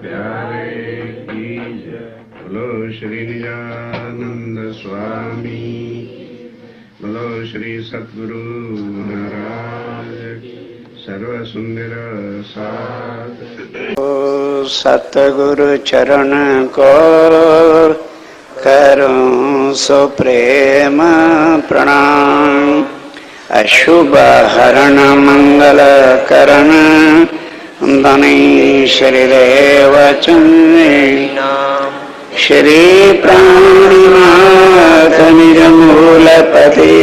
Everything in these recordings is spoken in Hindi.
प्यारे की जय। बोलो श्री निजानंद स्वामी, बोलो श्री सद्गुरु महाराज सर्व सुंदर साध। सतगुरु चरण को करूं सो प्रेम प्रणाम। अशुभ हरण मंगल करण धनी श्रीदेव श्री प्राणिनाथ निर्मूलपति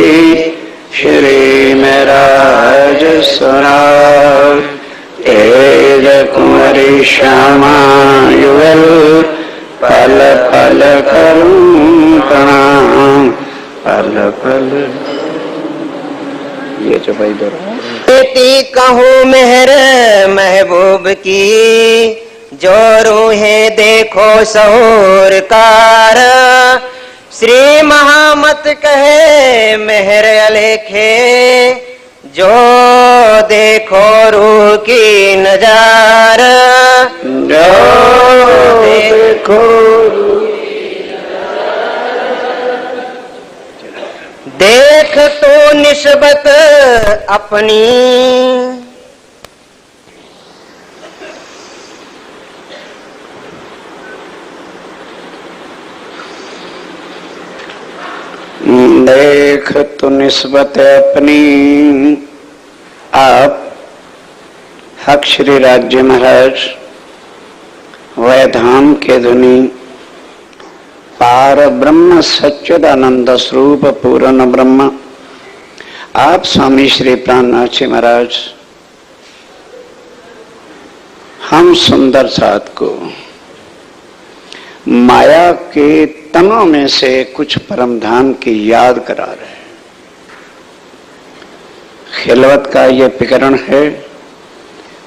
श्री मेराज सुनार तेज कुंवरी श्यामा युगल पल पल करूं प्रणाम पल पल। ये चौपाई दो बेटी कहूँ मेहर महबूब की, जो रूहें देखो सहोरकार। श्री महामत कहे मेहर अलेखे, जो देखो रूह की नजार। जो देखो देख तो निस्बत अपनी, देख तो निस्बत अपनी। आप हक श्री राज्य महाराज वैधाम के धुनी पार ब्रह्म सच्चिदानंद स्वरूप पूर्ण ब्रह्म, आप स्वामी श्री प्राणनाथ जी महाराज हम सुंदर साथ को माया के तनों में से कुछ परम धाम की याद करा रहे हैं। खिलवत का ये प्रकरण है,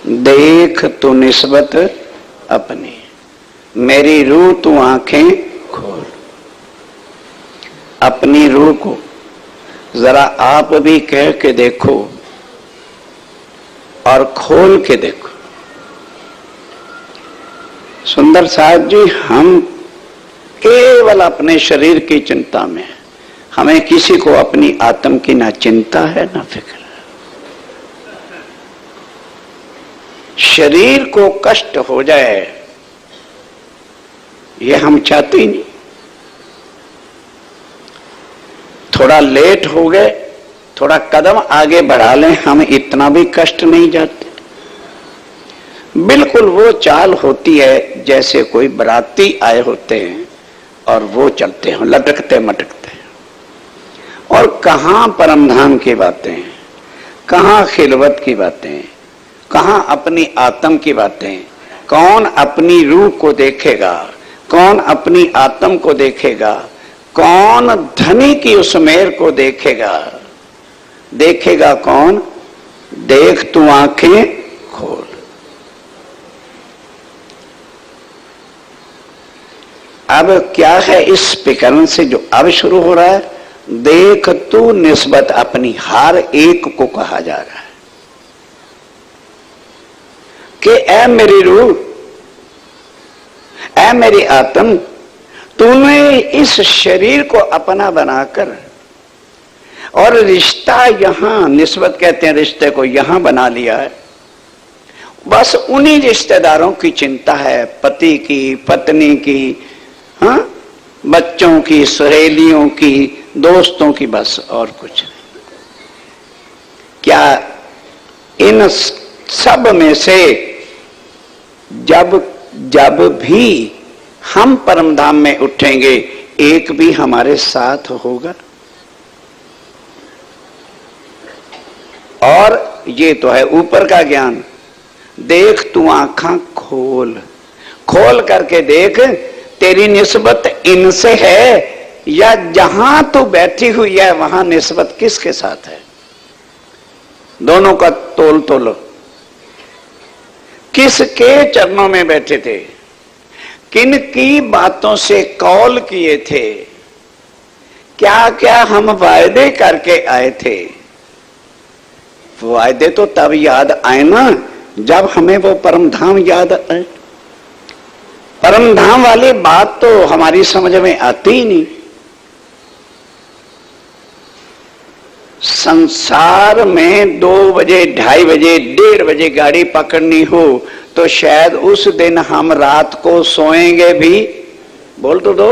देख तू निस्बत अपनी, मेरी रूह तू आंखें खोल। अपनी रूह को जरा आप भी कह के देखो और खोल के देखो। सुंदर साहब जी, हम केवल अपने शरीर की चिंता में हैं, हमें किसी को अपनी आत्म की ना चिंता है ना फिक्र। शरीर को कष्ट हो जाए ये हम चाहते ही नहीं। थोड़ा लेट हो गए, थोड़ा कदम आगे बढ़ा लें, हम इतना भी कष्ट नहीं जाते। बिल्कुल वो चाल होती है जैसे कोई बराती आए होते हैं और वो चलते हैं लटकते मटकते हैं। और कहां परमधाम की बातें, कहां खिलवत की बातें, कहां अपनी आत्म की बातें। कौन अपनी रूह को देखेगा, कौन अपनी आत्म को देखेगा, कौन धनी की उस मेहर को देखेगा। देखेगा कौन? देख तू आंखें खोल। अब क्या है इस प्रकरण से जो अब शुरू हो रहा है, देख तू निस्बत अपनी, हर एक को कहा जा रहा है कि ऐ मेरी रूह, ऐ मेरी आत्म, तूने इस शरीर को अपना बनाकर और रिश्ता यहां, निस्बत कहते हैं रिश्ते को, यहां बना लिया है। बस उन्हीं रिश्तेदारों की चिंता है, पति की, पत्नी की, हाँ, बच्चों की, सहेलियों की, दोस्तों की, बस और कुछ नहीं। क्या इन सब में से जब भी हम परमधाम में उठेंगे, एक भी हमारे साथ होगा? और ये तो है ऊपर का ज्ञान। देख तू आंखा खोल, खोल करके देख तेरी निस्बत इनसे है या जहां तू बैठी हुई है वहां निस्बत किसके साथ है। दोनों का तोल तोलो। किसके चरणों में बैठे थे, किन की बातों से कौल किए थे, क्या क्या हम वायदे करके आए थे। वायदे तो तब याद आए ना जब हमें वो परम धाम याद आए। परम धाम वाली बात तो हमारी समझ में आती ही नहीं। संसार में 2 बजे, 2:30 बजे, 1:30 बजे गाड़ी पकड़नी हो तो शायद उस दिन हम रात को सोएंगे भी। बोल तो दो,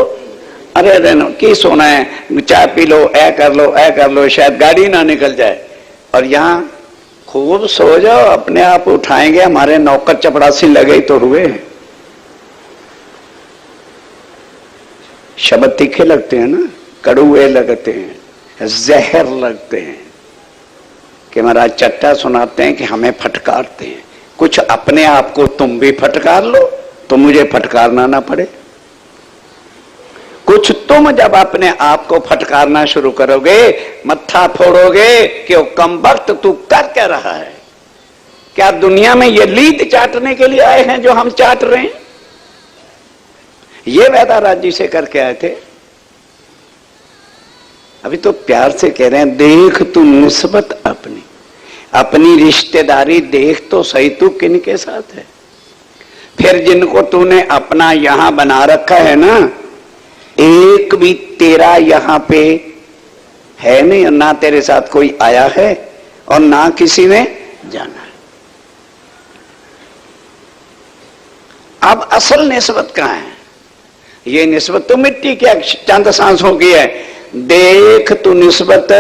अरे दिन की सोना है, चाय पी लो, ऐ कर लो, ऐ कर लो, शायद गाड़ी ना निकल जाए। और यहां खूब सो जाओ, अपने आप उठाएंगे, हमारे नौकर चपड़ासी लगे तो हुए। शब्द तीखे लगते हैं ना, कड़ुए लगते हैं, जहर लगते हैं कि महाराज चट्टा सुनाते हैं कि हमें फटकारते हैं। कुछ अपने आप को तुम भी फटकार लो तो मुझे फटकारना ना पड़े। कुछ तुम जब अपने आप को फटकारना शुरू करोगे, मत्था फोड़ोगे कि वो कम वक्त तू कर क्या रहा है। क्या दुनिया में ये लीद चाटने के लिए आए हैं जो हम चाट रहे हैं? ये वैदाराज जी से करके आए थे। अभी तो प्यार से कह रहे हैं, देख तू निस्बत अपनी, अपनी रिश्तेदारी देख तो सही, तू किन के साथ है। फिर जिनको तूने अपना यहां बना रखा है ना, एक भी तेरा यहां पे है नहीं, और ना तेरे साथ कोई आया है और ना किसी ने जाना है। अब असल निस्बत कहां है? ये निस्बत तो मिट्टी के चंद सांसों की है। देख तू निस्बत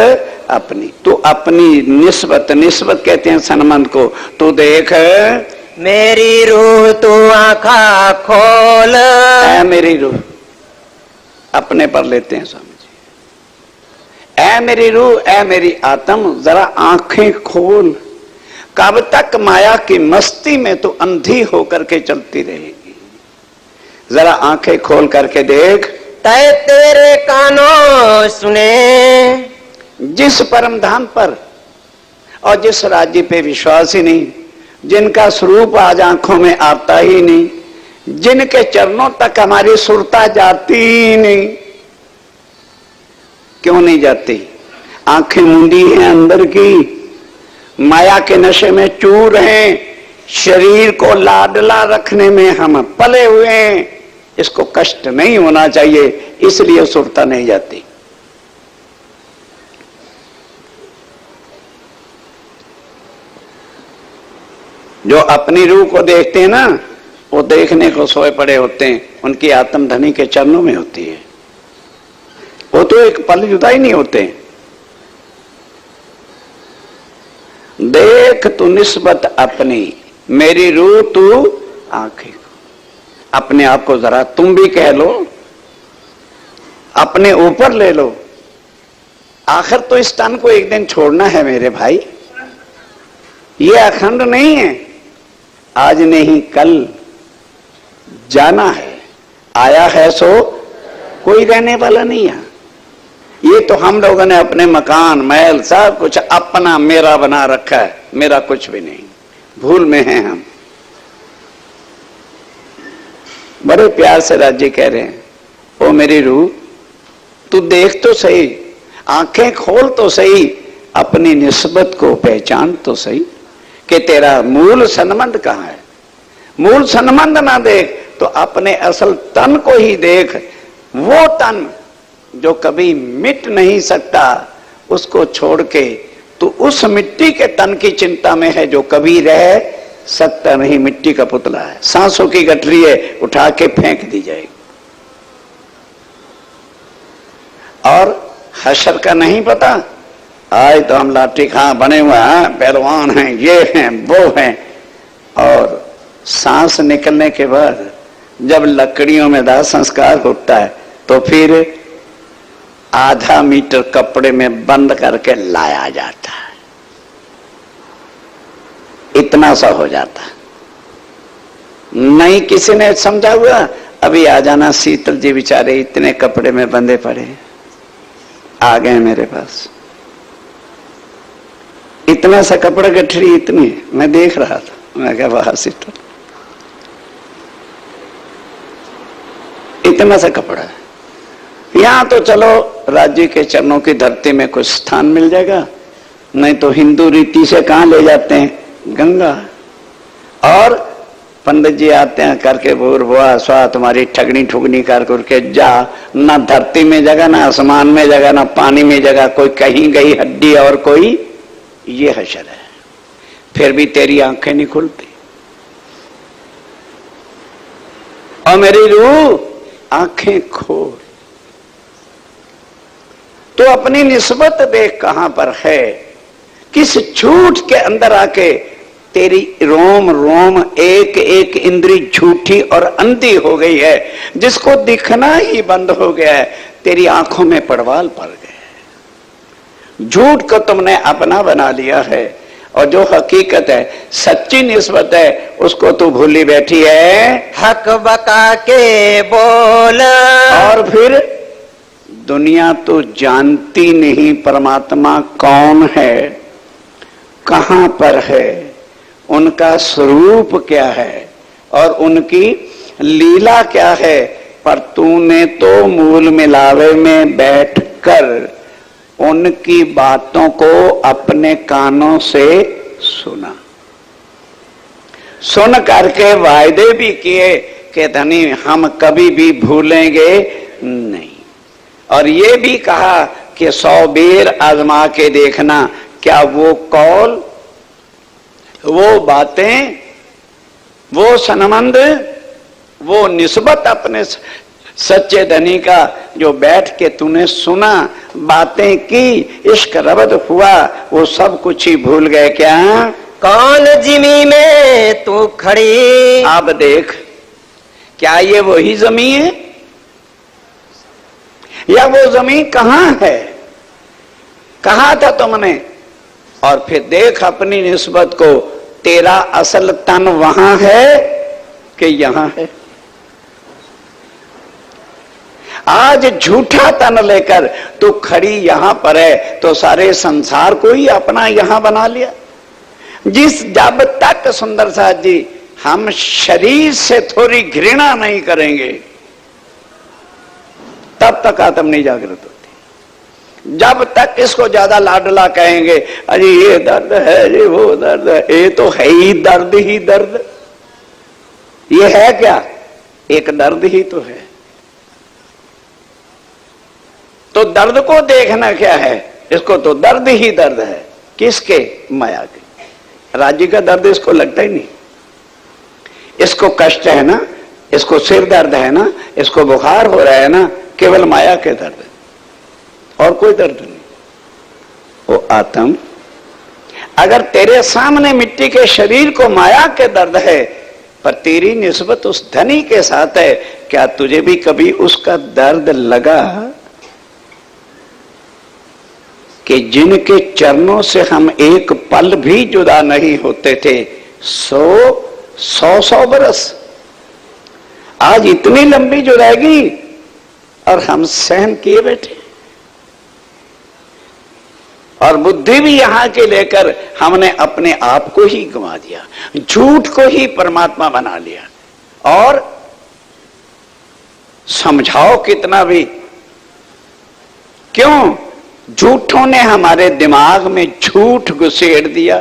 अपनी, तू अपनी निस्बत, निस्बत कहते हैं संबंध को, तू देख। मेरी रूह तू आंखा खोल, ऐ मेरी रूह, अपने पर लेते हैं स्वामी जी। ऐ मेरी रूह, ऐ मेरी आत्म, जरा आंखें खोल। कब तक माया की मस्ती में तू अंधी होकर के चलती रहेगी? जरा आंखें खोल करके देख। तय तेरे कानों सुने, जिस परम धाम पर और जिस राज्य पे विश्वास ही नहीं, जिनका स्वरूप आज आंखों में आता ही नहीं, जिनके चरणों तक हमारी सुरता जाती ही नहीं। क्यों नहीं जाती? आंखें मूंदी हैं अंदर की, माया के नशे में चूर हैं, शरीर को लाडला रखने में हम पले हुए हैं। इसको कष्ट नहीं होना चाहिए, इसलिए सुरता नहीं जाती। जो अपनी रूह को देखते हैं ना, वो देखने को सोए पड़े होते हैं, उनकी आत्म धनी के चरणों में होती है। वो तो एक पल जुदा ही नहीं होते। देख तू निस्बत अपनी, मेरी रूह तू आंखें। अपने आप को जरा तुम भी कह लो, अपने ऊपर ले लो। आखिर तो इस तन को एक दिन छोड़ना है मेरे भाई, ये अखंड नहीं है। आज नहीं कल जाना है, आया है सो कोई रहने वाला नहीं है। ये तो हम लोगों ने अपने मकान महल सब कुछ अपना मेरा बना रखा है, मेरा कुछ भी नहीं। भूल में हैं हम। बड़े प्यार से राज्य कह रहे हैं, ओ मेरी रूह तू देख तो सही, आंखें खोल तो सही, अपनी निस्बत को पहचान तो सही कि तेरा मूल संबंध कहां है। मूल संबंध ना देख तो अपने असल तन को ही देख। वो तन जो कभी मिट नहीं सकता, उसको छोड़ के तू उस मिट्टी के तन की चिंता में है जो कभी रह सकता नहीं। मिट्टी का पुतला है, सांसों की गठरी है, उठा के फेंक दी जाएगी। और हशर का नहीं पता, आज तो हम लाठी खां बने हुए हैं, पहलवान हैं, ये हैं, वो हैं। और सांस निकलने के बाद जब लकड़ियों में दाह संस्कार होता है तो फिर आधा मीटर कपड़े में बंद करके लाया जाता है। इतना सा हो जाता। नहीं किसी ने समझा हुआ, अभी आ जाना शीतल जी बेचारे इतने कपड़े में बंधे पड़े, आ गए मेरे पास। इतना सा कपड़ा गठरी इतनी, मैं देख रहा था, मैं क्या वाह शीतल, इतना सा कपड़ा है। यहां तो चलो राज्य के चरणों की धरती में कुछ स्थान मिल जाएगा, नहीं तो हिंदू रीति से कहां ले जाते हैं? गंगा। और पंडित जी आते हैं करके भूर भुआ स्वा तुम्हारी ठगनी ठुगनी कर करके जा, ना धरती में जगह, ना आसमान में जगह, ना पानी में जगह, कोई कहीं गई हड्डी और कोई ये हशर है। फिर भी तेरी आंखें नहीं खुलती। और मेरी रूह आंखें खोल, तो अपनी निस्बत देख कहां पर है, किस झूठ के अंदर आके तेरी रोम रोम एक एक इंद्री झूठी और अंधी हो गई है, जिसको दिखना ही बंद हो गया है। तेरी आंखों में पड़वाल पड़ गए, झूठ को तुमने अपना बना लिया है, और जो हकीकत है, सच्ची निस्बत है, उसको तू भूली बैठी है। हक बका के बोल, और फिर दुनिया तो जानती नहीं परमात्मा कौन है, कहां पर है, उनका स्वरूप क्या है और उनकी लीला क्या है। पर तूने तो मूल मिलावे में बैठकर उनकी बातों को अपने कानों से सुना, सुन करके वायदे भी किए कि धनी हम कभी भी भूलेंगे नहीं, और ये भी कहा कि 100 बेर आजमा के देखना, क्या वो कौल, वो बातें, वो सनमंद, वो निस्बत अपने सच्चे धनी का जो बैठ के तूने सुना, बातें की, इश्क रबद हुआ, वो सब कुछ ही भूल गए क्या? कौन जिमी में तू खड़ी, अब देख, क्या ये वही जमीन है या वो जमीन कहां है? कहा था तुमने? और फिर देख अपनी निस्बत को, तेरा असल तन वहां है कि यहां है? आज झूठा तन लेकर तू खड़ी यहां पर है, तो सारे संसार को ही अपना यहां बना लिया। जब तक सुंदर साथ जी हम शरीर से थोड़ी घृणा नहीं करेंगे, तब तक आत्म नहीं जागृत होती। जब तक इसको ज्यादा लाडला कहेंगे, अरे ये दर्द है, अरे वो दर्द है, ये तो है ही दर्द, ये है क्या? एक दर्द ही तो है। तो दर्द को देखना क्या है? इसको तो दर्द ही दर्द है। किसके? माया के। राज्य का दर्द इसको लगता ही नहीं। इसको कष्ट है ना, इसको सिर दर्द है ना, इसको बुखार हो रहा है ना, केवल माया के दर्द, और कोई दर्द नहीं। वो आत्म, अगर तेरे सामने मिट्टी के शरीर को माया के दर्द है, पर तेरी निस्बत उस धनी के साथ है, क्या तुझे भी कभी उसका दर्द लगा कि जिनके चरणों से हम एक पल भी जुदा नहीं होते थे, 100 बरस, आज इतनी लंबी जुदाई और हम सहन किए बैठे, और बुद्धि भी यहां के लेकर हमने अपने आप को ही गंवा दिया, झूठ को ही परमात्मा बना लिया। और समझाओ कितना भी, क्यों? झूठों ने हमारे दिमाग में झूठ घुसेड़ दिया,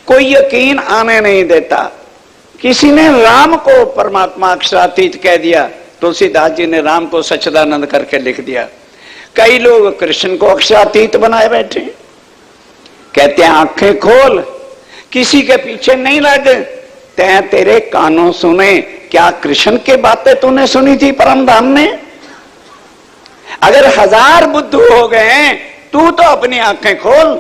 कोई यकीन आने नहीं देता। किसी ने राम को परमात्मा अक्षरातीत कह दिया, तुलसीदास जी ने राम को सच्चिदानंद करके लिख दिया। कई लोग कृष्ण को अक्षरातीत बनाए बैठे, कहते हैं आंखें खोल, किसी के पीछे नहीं लग, तेरे कानों सुने। क्या कृष्ण की बातें तूने सुनी थी परम धाम में? अगर 1000 बुद्धू हो गए, तू तो अपनी आंखें खोल।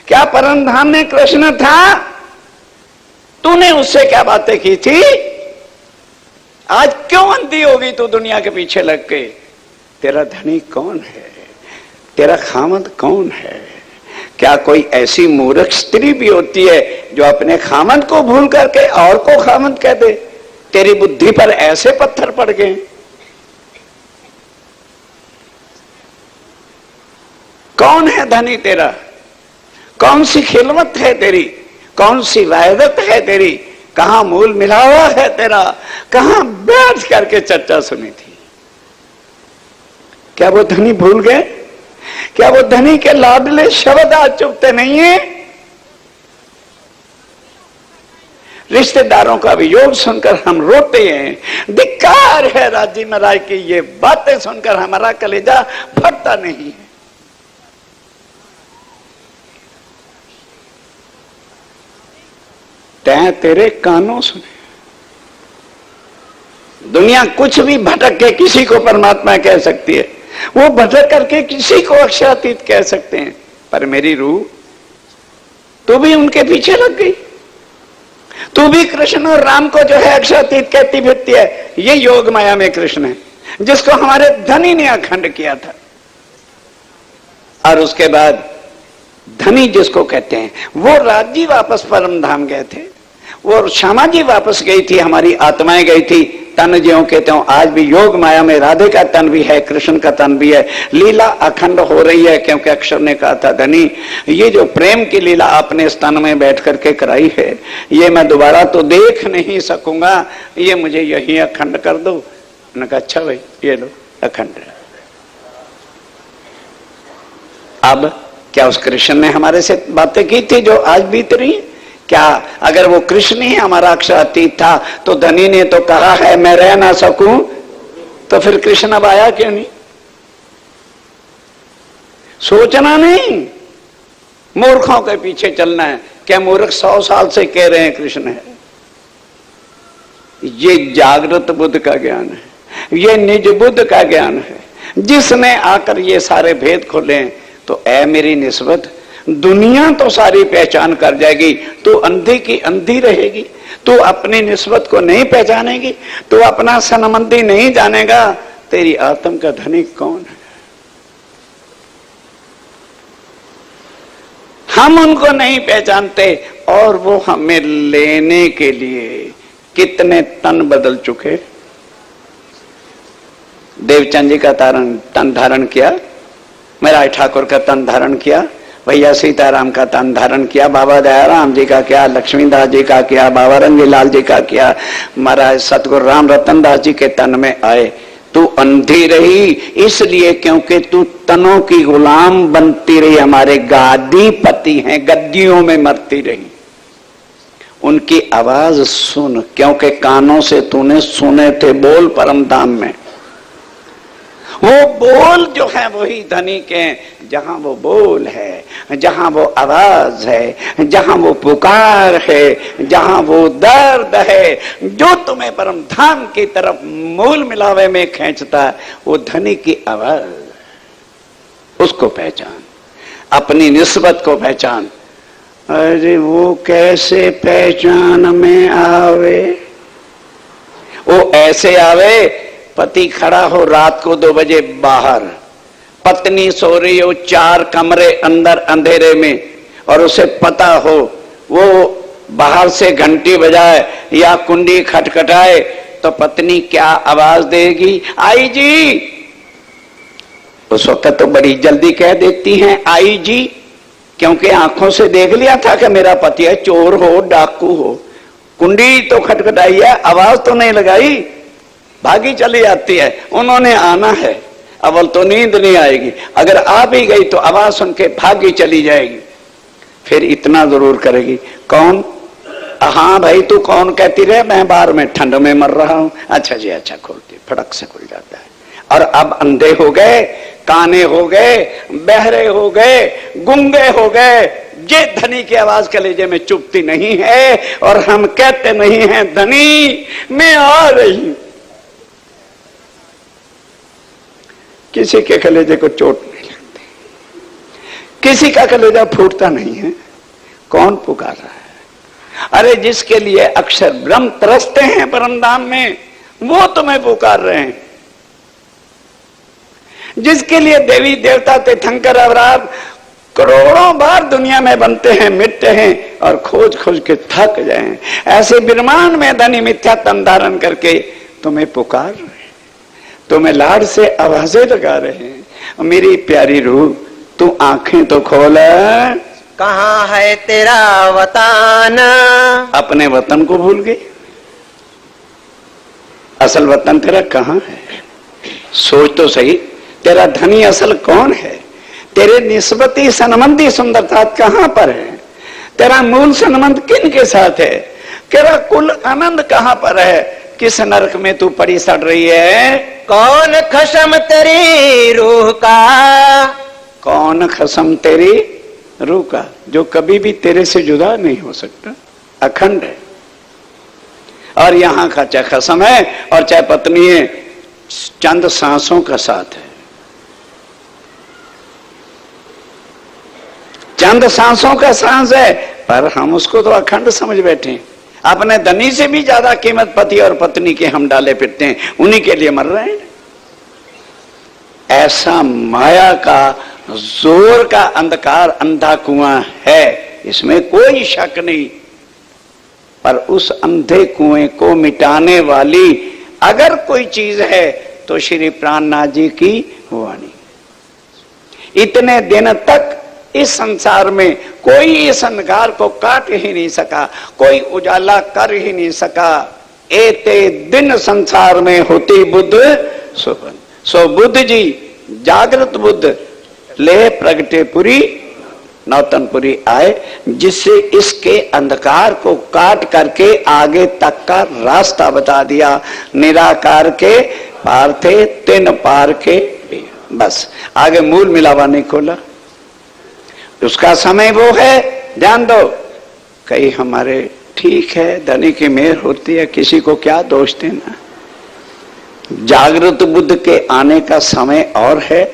क्या परम धाम में कृष्ण था? तूने उससे क्या बातें की थी? आज क्यों अंधी होगी तू दुनिया के पीछे लग के? तेरा धनी कौन है? तेरा खामद कौन है? क्या कोई ऐसी मूर्ख स्त्री भी होती है जो अपने खामद को भूल करके और को खामद कह दे? तेरी बुद्धि पर ऐसे पत्थर पड़ गए। कौन है धनी तेरा? कौन सी खिलमत है तेरी? कौन सी वायदत है तेरी? कहां मूल मिला हुआ है तेरा? कहां बैठ करके चर्चा सुनी थी? क्या वो धनी भूल गए? क्या वो धनी के लाडले शब्द आज चुभते नहीं है? रिश्तेदारों का वियोग सुनकर हम रोते हैं। धिक्कार है राजी महाराज की ये बातें सुनकर हमारा कलेजा फटता नहीं है। तैं तेरे कानों सुने। दुनिया कुछ भी भटक के किसी को परमात्मा कह सकती है, वो भटक करके किसी को अक्षरातीत कह सकते हैं, पर मेरी रूह तू भी उनके पीछे लग गई। तू भी कृष्ण और राम को जो है अक्षरातीत कहती फिरती है। ये योग माया में कृष्ण है जिसको हमारे धनी ने अखंड किया था। और उसके बाद धनी जिसको कहते हैं वो राज्य वापस परम धाम गए थे, वो श्यामा जी वापस गई थी, हमारी आत्माएं गई थी। तन ज्यों कहते हो आज भी योग माया में राधे का तन भी है, कृष्ण का तन भी है। लीला अखंड हो रही है क्योंकि अक्षर ने कहा था धनी ये जो प्रेम की लीला आपने इस तन में बैठ करके कराई है ये मैं दोबारा तो देख नहीं सकूंगा, ये मुझे यही अखंड कर दो। मैंने कहा अच्छा भाई ये लो अखंड। अब क्या उस कृष्ण ने हमारे से बातें की थी जो आज बीत रही है? क्या अगर वो कृष्ण ही हमारा अक्षरातीत था तो धनी ने तो कहा है मैं रह ना सकूं, तो फिर कृष्ण अब आया क्यों नहीं? सोचना नहीं, मूर्खों के पीछे चलना है। क्या मूर्ख 100 साल से कह रहे हैं कृष्ण है? ये जागृत बुद्ध का ज्ञान है, ये निज बुद्ध का ज्ञान है जिसने आकर ये सारे भेद खोले। तो ऐ मेरी निस्बत दुनिया तो सारी पहचान कर जाएगी, तू अंधी की अंधी रहेगी। तू अपनी निस्बत को नहीं पहचानेगी, तू अपना सनमंदी नहीं जानेगा, तेरी आत्म का धनिक कौन है? हम उनको नहीं पहचानते और वो हमें लेने के लिए कितने तन बदल चुके। देवचंद जी का तन धारण किया, मेरा ठाकुर का तन धारण किया, भैया सीताराम का तन धारण किया, बाबा दयाराम जी का किया, लक्ष्मीदास जी का किया, बाबा रंगीलाल जी का किया, महाराज सतगुरु राम रतन दास जी के तन में आए। तू अंधी रही इसलिए क्योंकि तू तनों की गुलाम बनती रही। हमारे गादी पति हैं, गद्दियों में मरती रही। उनकी आवाज सुन क्योंकि कानों से तूने सुने थे बोल परम धाम में। वो बोल जो है वही धनी के, जहां वो बोल है, जहां वो आवाज है, जहां वो पुकार है, जहां वो दर्द है जो तुम्हें परम धाम की तरफ मूल मिलावे में खींचता है, वो धनी की आवाज। उसको पहचान, अपनी निस्बत को पहचान। अरे वो कैसे पहचान में आवे? वो ऐसे आवे, पति खड़ा हो रात को 2 बजे बाहर, पत्नी सो रही हो 4 कमरे अंदर अंधेरे में, और उसे पता हो वो बाहर से घंटी बजाए या कुंडी खटखटाए तो पत्नी क्या आवाज देगी? आई जी। उस वक्त तो बड़ी जल्दी कह देती हैं आई जी, क्योंकि आंखों से देख लिया था कि मेरा पति है, चोर हो डाकू हो। कुंडी तो खटखटाई है, आवाज तो नहीं लगाई, भागी चली जाती है। उन्होंने आना है, अवल तो नींद नहीं आएगी, अगर आ भी गई तो आवाज सुन के भागी चली जाएगी। फिर इतना जरूर करेगी, कौन? हाँ भाई तू कौन? कहती रहे मैं बाहर में ठंड में मर रहा हूं। अच्छा जी अच्छा, खोलती, फटक से खुल जाता है। और अब अंधे हो गए, काने हो गए, बहरे हो गए, गुंगे हो गए। ये धनी की आवाज कलेजे में चुभती नहीं है और हम कहते नहीं हैं धनी मैं आ रही हूं। किसी के कलेजे को चोट नहीं लगती, किसी का कलेजा फूटता नहीं है। कौन पुकार रहा है? अरे जिसके लिए अक्षर ब्रह्म तरसते हैं परम धाम में, वो तुम्हें पुकार रहे हैं। जिसके लिए देवी देवता तीर्थंकर अवराध करोड़ों बार दुनिया में बनते हैं, मिटते हैं और खोज खोज के थक जाएं, ऐसे विरमान में धनी मिथ्या तन धारण करके तुम्हें पुकार रहे हैं, तुम्हें लाड से आवाजें लगा रहे हैं। मेरी प्यारी रूह तू आंखें तो खोल। कहाँ है तेरा वतन? अपने वतन को भूल गई। असल वतन तेरा कहाँ है? सोच तो सही, तेरा धनी असल कौन है? तेरे निस्बती सनमंदी सुंदरता कहां पर है? तेरा मूल संबंध किन के साथ है? कह रहा कुल आनंद कहां पर है, किस नरक में तू पड़ी सड़ रही है? कौन खसम तेरी रूह का, कौन खसम तेरी रूह का, जो कभी भी तेरे से जुदा नहीं हो सकता, अखंड है। और यहां का चाहे खसम है और चाहे पत्नी है, चंद सांसों का साथ है, चंद सांसों का सांस है, पर हम उसको तो अखंड समझ बैठे हैं। अपने धनी से भी ज्यादा कीमत पति और पत्नी के हम डाले फिरते हैं, उन्हीं के लिए मर रहे हैं। ऐसा माया का जोर का अंधकार अंधा कुआं है, इसमें कोई शक नहीं। पर उस अंधे कुएं को मिटाने वाली अगर कोई चीज है तो श्री प्राणनाथ जी की वाणी। इतने दिन तक इस संसार में कोई इस अंधकार को काट ही नहीं सका, कोई उजाला कर ही नहीं सका। एते दिन संसार में होती बुद्ध सुपन, सो बुद्ध जी जागृत बुद्ध ले प्रगटेपुरी नौतनपुरी आए, जिससे इसके अंधकार को काट करके आगे तक का रास्ता बता दिया। निराकार के पार थे तिन पार के, बस आगे मूल मिलावा नहीं खोला। उसका समय वो है, ध्यान दो। कई हमारे ठीक है धनी की मेहर होती है, किसी को क्या दोष देना। जागृत बुद्ध के आने का समय और है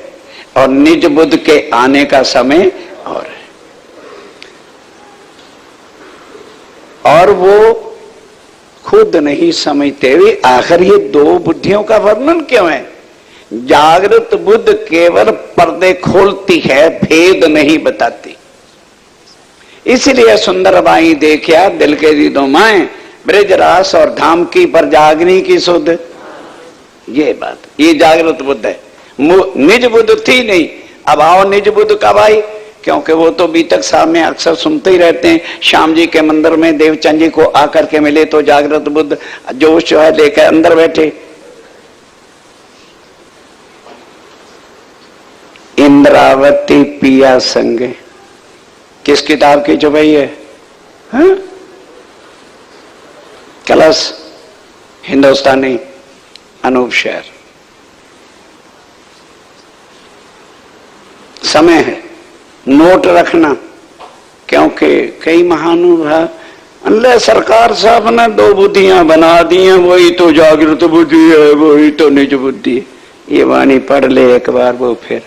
और निज बुद्ध के आने का समय और है। और वो खुद नहीं समझते हुए आखिर ये दो बुद्धियों का वर्णन क्यों है? जागृत बुद्ध केवल पर्दे खोलती है, भेद नहीं बताती। इसलिए सुंदरबाई देखिया दिल के दी दो माएं, ब्रजरास और धाम की पर जागनी की सुध। ये बात, ये जागृत बुद्ध है। निज बुद्ध थी नहीं। अब आओ निज बुद्ध कब आई? क्योंकि वो तो बीतक साहब में अक्सर सुनते ही रहते हैं। श्याम जी के मंदिर में देवचंद जी को आकर के मिले तो जागृत बुद्ध जोश जो है लेकर अंदर बैठे। इंद्रावती पिया संगे, किस किताब की छपाई है? हाँ? कलश हिंदुस्तानी अनूप शेर। समय है नोट रखना, क्योंकि कई महानुभाव अल्लाह सरकार साहब ने दो बुद्धियां बना दी हैं, वही तो जागृत बुद्धि है, वही तो निज बुद्धि है। ये वाणी पढ़ ले एक बार, वो फिर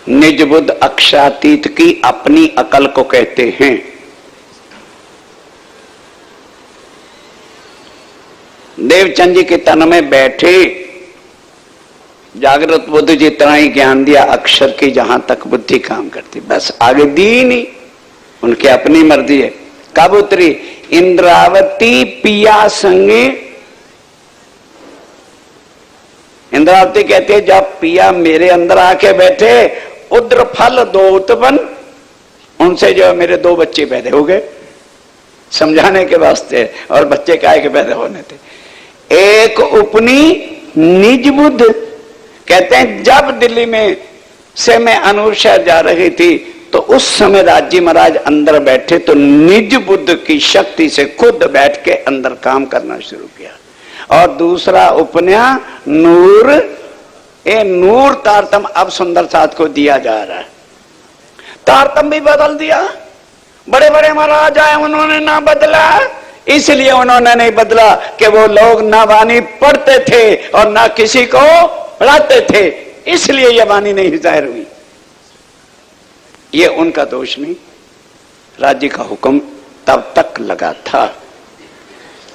निज बुद्ध अक्षातीत की अपनी अकल को कहते हैं। देवचंद जी के तन में बैठे जागृत बुद्ध जितना ही ज्ञान दिया अक्षर की, जहां तक बुद्धि काम करती, बस आगे दी नहीं। उनकी अपनी मर्जी है। कब उतरी? इंद्रावती पिया संगे। इंद्रावती कहती है जब पिया मेरे अंदर आके बैठे, उद्र फल दो उत्पन्न, उनसे जो मेरे दो बच्चे पैदा हो गए, समझाने के वास्ते। और बच्चे काहे के पैदा होने थे? एक उपनी निज बुद्ध। कहते हैं जब दिल्ली में से मैं अनूप शहर जा रही थी तो उस समय राजी महाराज अंदर बैठे तो निज बुद्ध की शक्ति से खुद बैठ के अंदर काम करना शुरू किया। और दूसरा उपन्या नूर, ए नूर तारतम अब सुंदर साथ को दिया जा रहा है। तारतम भी बदल दिया। बड़े बड़े महाराज आए, उन्होंने ना बदला। इसलिए उन्होंने नहीं बदला कि वो लोग ना वाणी पढ़ते थे और ना किसी को पढ़ाते थे, इसलिए ये वाणी नहीं जाहिर हुई। ये उनका दोष नहीं, राज्य का हुक्म तब तक लगा था।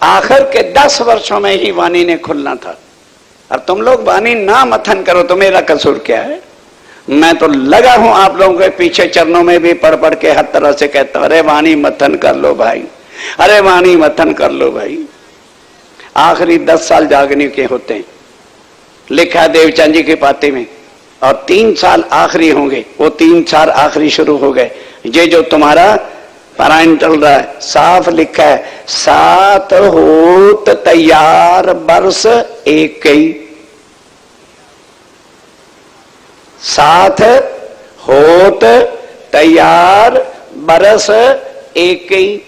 आखिर के 10 वर्षों में ही वाणी ने खुलना था। और तुम लोग वाणी ना मथन करो तो मेरा कसूर क्या है? मैं तो लगा हूं आप लोगों के पीछे, चरणों में भी पढ़ पढ़ के हर तरह से कहता हूं, अरे वाणी मथन कर लो भाई, अरे वाणी मथन कर लो भाई। आखिरी 10 साल जागने के होते हैं, लिखा देवचंद जी के पाते में। और 3 साल आखिरी होंगे, वो 3 साल आखिरी शुरू हो गए। ये जो तुम्हारा पारायण चल रहा है, साफ लिखा है, 7 होत तैयार वर्ष एक ही। 7 होत तैयार बरस एक ही।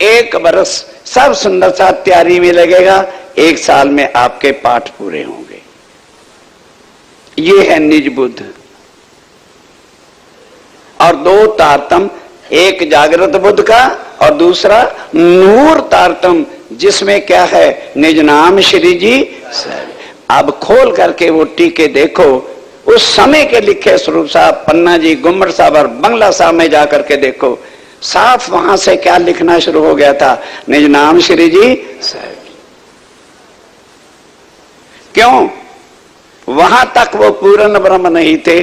1 बरस सब सुंदर सा तैयारी में लगेगा, 1 साल में आपके पाठ पूरे होंगे। ये है निज बुद्ध। और 2 तारतम, एक जागृत बुद्ध का और दूसरा नूर तारतम, जिसमें क्या है, निज नाम श्री जी। अब खोल करके वो टीके देखो, उस समय के लिखे स्वरूप साहब, पन्ना जी, गुम्मट साहब और बंगला साहब में जाकर के देखो, साफ वहां से क्या लिखना शुरू हो गया था, निज नाम श्री जी। क्यों? वहां तक वो पूर्ण ब्रह्म नहीं थे,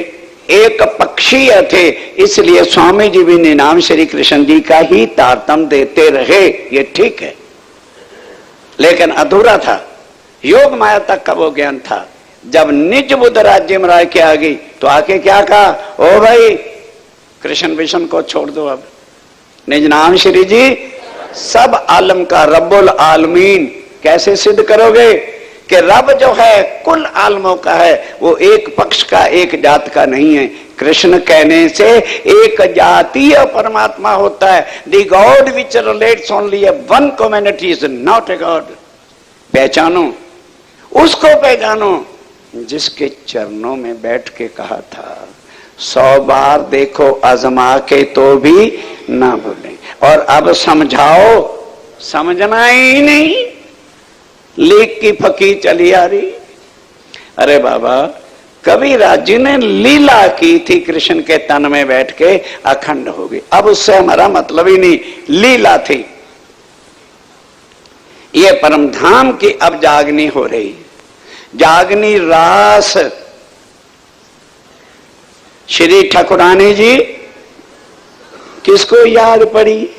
एक पक्षीय थे, इसलिए स्वामी जी भी निनाम श्री कृष्ण जी का ही तारतम देते रहे। ये ठीक है, लेकिन अधूरा था। योग माया तक का वो ज्ञान था। जब निज बुद्ध राज्य में राय के आ गई तो आके क्या कहा, ओ भाई कृष्ण विष्ण को छोड़ दो, अब निज नाम श्री जी सब आलम का रब्बुल आलमीन। कैसे सिद्ध करोगे कि रब जो है कुल आलमों का है, वो एक पक्ष का, एक जात का नहीं है। कृष्ण कहने से एक जातीय परमात्मा होता है। The God which relates only a one community is not a God. पहचानो, उसको पहचानो जिसके चरणों में बैठ के कहा था 100 बार देखो आजमा के तो भी ना भूलें। और अब समझाओ, समझना ही नहीं, लीक की फकीर चली आ रही। अरे बाबा, कबीरदास जी ने लीला की थी, कृष्ण के तन में बैठ के अखंड हो गई। अब उससे हमारा मतलब ही नहीं, लीला थी। ये परम धाम की अब जागनी हो रही, जागनी रास। श्री ठाकुरानी जी किसको याद पड़ी?